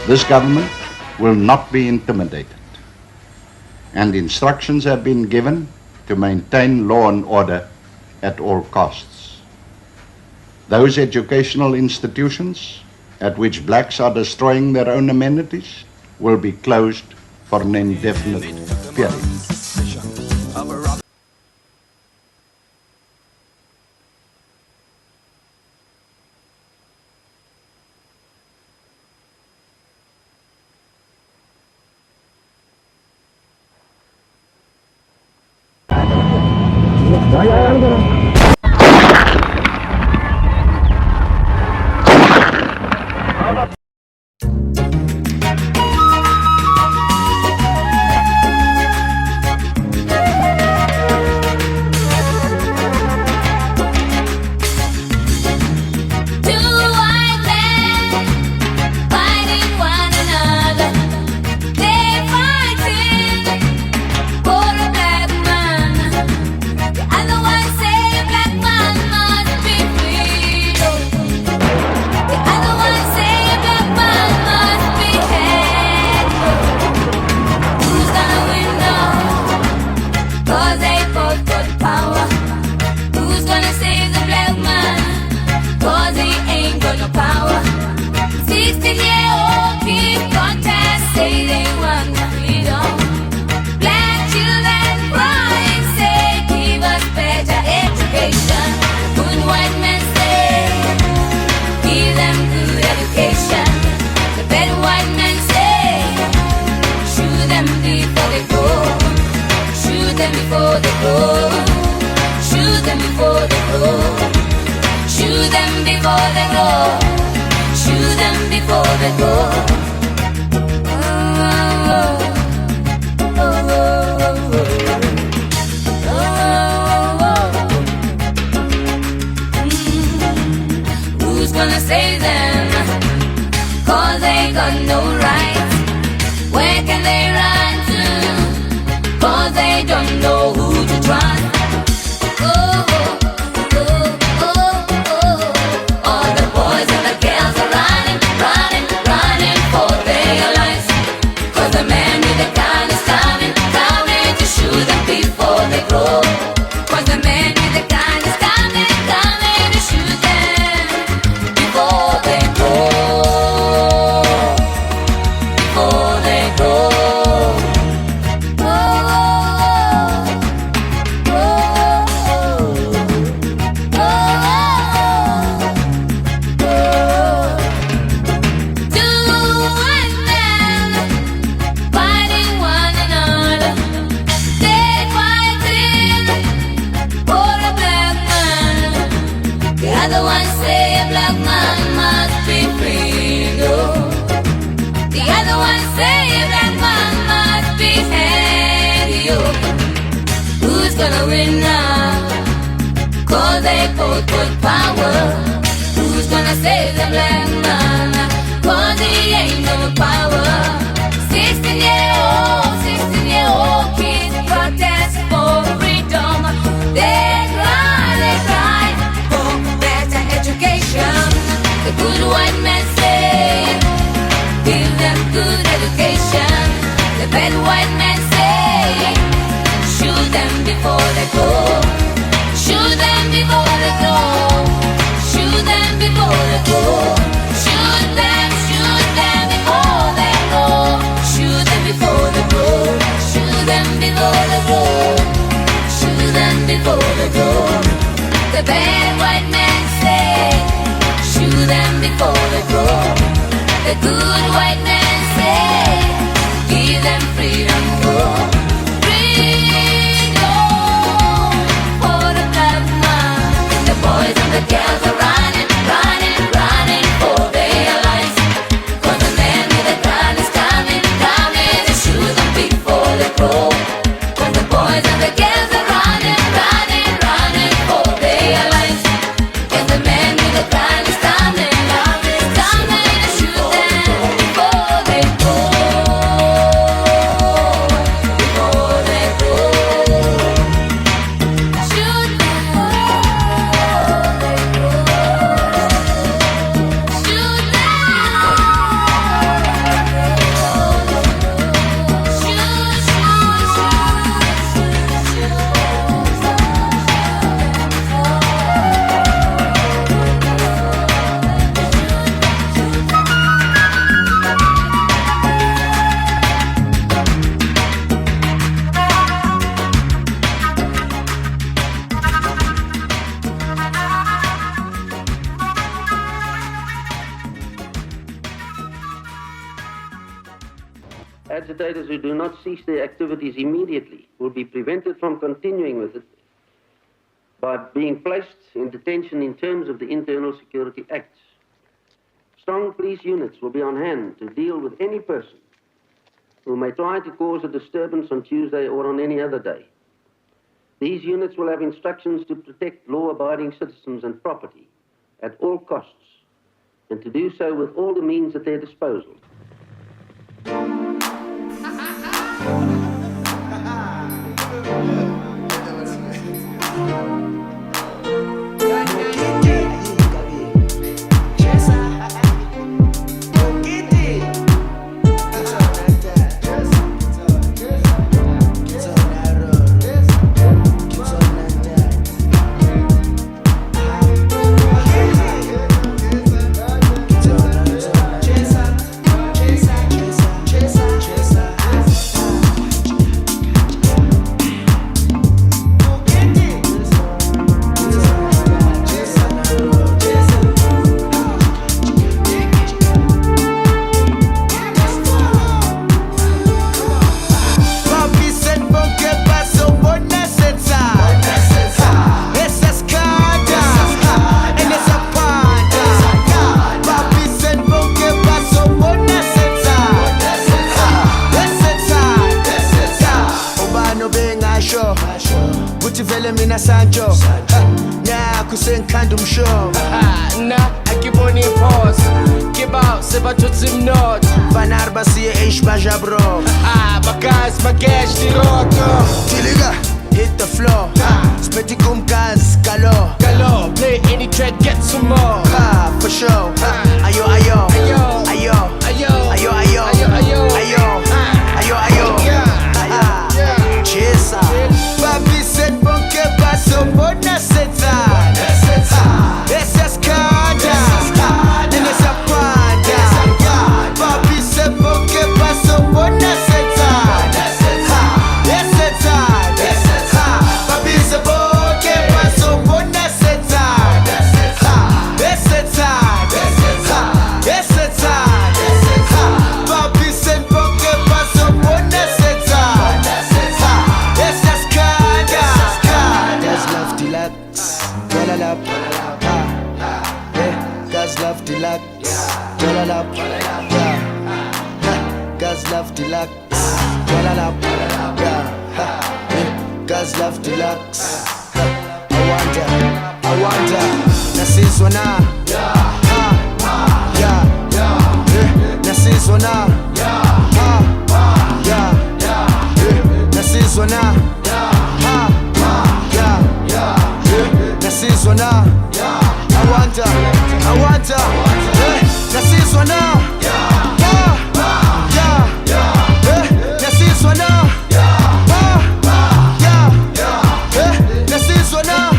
This government will not be intimidated, and instructions have been given to maintain law and order at all costs. Those educational institutions at which blacks are destroying their own amenities will be closed for an indefinite period. Agitators who do not cease their activities immediately will be prevented from continuing with it by being placed in detention in terms of the Internal Security Acts. Strong police units will be on hand to deal with any person who may try to cause a disturbance on Tuesday or on any other day. These units will have instructions to protect law-abiding citizens and property at all costs, and to do so with all the means at their disposal. Kuthi vele mina Sancho Nyaku sengikhanda umshomo Na akibona iphosa Kiba sebathuthi mnotho Vanarba siye H-Baja bro Bagazi magesh diroko Tiliga hit the floor Spetty kumkaz galo Play any track get some more For sure Ayo ayo Ayo Ayo Ayo Ayo Ayo Ayo Chesa Papi said bonke baso bona seta Essa escada Nessa panda Papi said bonke baso bona seta Essa Papi said bonke baso bona seta Essa Papi said bonke baso bona seta Guys love deluxe, Jalalap, guys love deluxe, Jalalap, guys love deluxe. I wonder, nasizwa na, nasizwa na, nasizwa na, nasizwa na. I wonder, nasizwa na, nasizwa na, nasizwa na,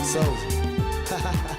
So